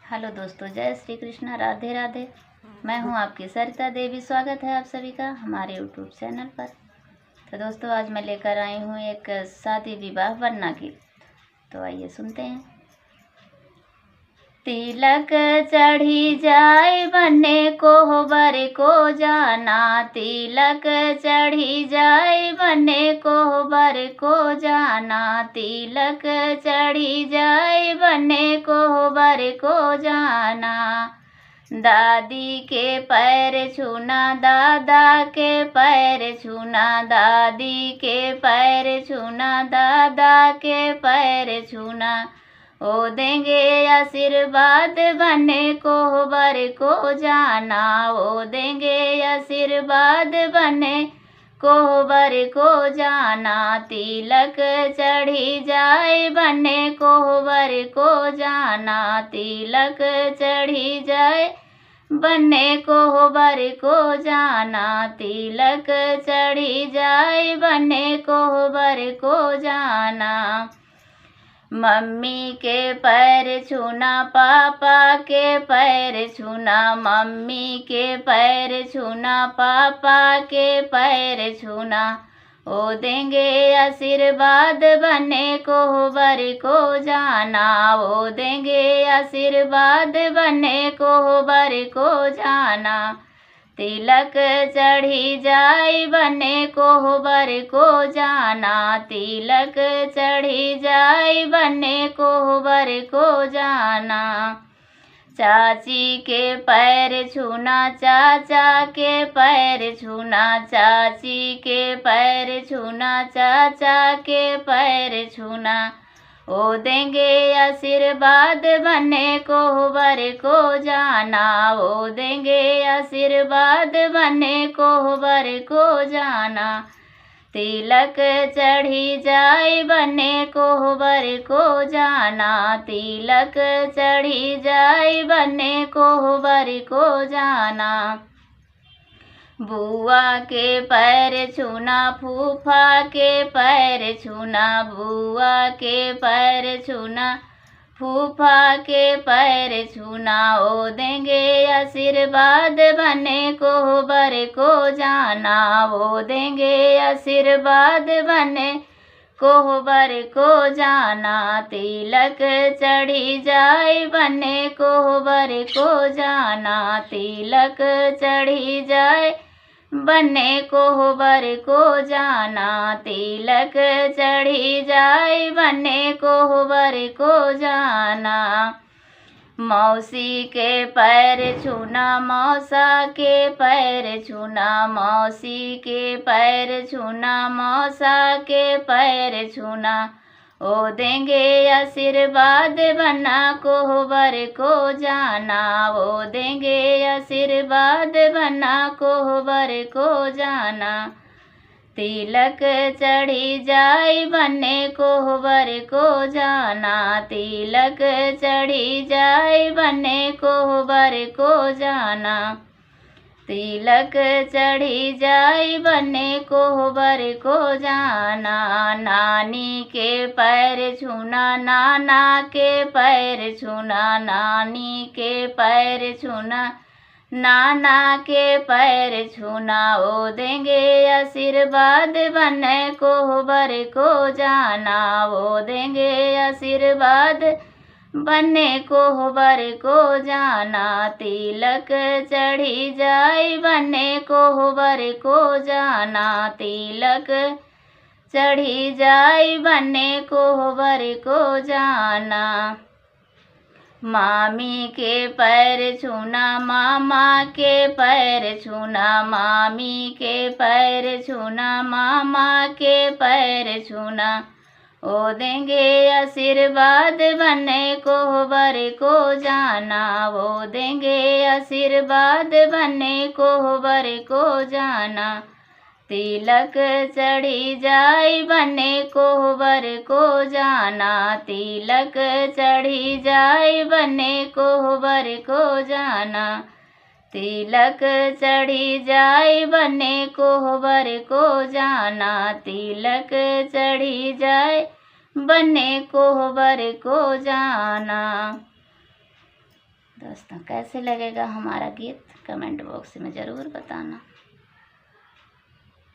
Hello दोस्तों, जय श्री कृष्णा, राधे राधे। मैं हूं आपकी सरिता देवी। स्वागत है आप सभी का हमारे यूट्यूब चैनल पर। तो दोस्तों, आज मैं लेकर आई हूं एक शादी विवाह वरना गीत। तो आइए सुनते हैं। तिलक चढ़ी जाए बने कोहबर को जाना, तिलक चढ़ी जाए बने कोहबर को जाना, तिलक चढ़ी जाए बने कोहबर को जाना। दादी के पैर छूना, दादा के पैर छूना, दादी के पैर छूना, दादा के पैर छूना। ओ देंगे आशीर्वाद बने कोहबर को जाना, ओ देंगे आशीर्वाद बने कोहबर को जाना। तिलक चढ़ी जाए बने कोहबर को जाना, तिलक चढ़ी जाए बने कोहबर को जाना, तिलक चढ़ी जाए बने कोहबर को जाना। मम्मी के पैर छूना, पापा के पैर छूना, मम्मी के पैर छूना, पापा के पैर छूना। ओ देंगे आशीर्वाद बने कोहबर को जाना, ओ देंगे आशीर्वाद बने कोहबर को जाना। तिलक चढ़ी जाए बने कोहबर को जाना, तिलक चढ़ी जाए बने कोहबर को जाना। चाची के पैर छूना, चाचा के पैर छूना, चाची के पैर छूना, चाचा के पैर छूना। ओ देंगे आशीर्वाद बने कोहबर को जाना, ओ देंगे आशीर्वाद बने कोहबर को जाना। तिलक चढ़ी जाए बने कोहबर को जाना, तिलक चढ़ी जाए बने कोहबर को जाना। बुआ के पैर छूना, फूफा के पैर छूना, बुआ के पैर छूना, फूफा के पैर छूना। ओ देंगे आशीर्वाद बने कोहबर को जाना, ओ देंगे आशीर्वाद बने कोहबर को जाना। तिलक चढ़ी जाए बने कोहबर को जाना, तिलक चढ़ी जाए बने कोहबर को जाना, तिलक चढ़ी जाए बने कोहबर को जाना। मौसी के पैर छूना, मौसा के पैर छूना, मौसी के पैर छूना, मौसा के पैर छूना। ओ देंगे आशीर्वाद बना कोहबर को जाना, ओ देंगे आशीर्वाद बना कोहबर को जाना। तिलक चढ़ी जाए बने कोहबर को जाना, तिलक चढ़ी जाए बने कोहबर को जाना। तिलक चढ़ी जाए बने कोहबर को जाना। नानी के पैर छूना, नाना के पैर छूना, नानी के पैर छूना, नाना के पैर छूना। ओ देंगे आशीर्वाद बने कोहबर को जाना, ओ देंगे आशीर्वाद बने कोहबर को जाना। तिलक चढ़ी जाए बने कोहबर को जाना, तिलक चढ़ी जाए बने कोहबर को जाना। मामी के पैर छूना, मामा के पैर छूना, मामी के पैर छूना, मामा के पैर छूना। ओ देंगे आशीर्वाद बने कोहबर को जाना, ओ देंगे आशीर्वाद बने कोहबर को जाना। तिलक चढ़ी जाए बने कोहबर को जाना, तिलक चढ़ी जाए बने कोहबर को जाना। तिलक चढ़ी जाए बने कोहबर को जाना, तिलक चढ़ी जाए बने कोहबर को जाना। दोस्तों कैसे लगेगा हमारा गीत कमेंट बॉक्स में ज़रूर बताना।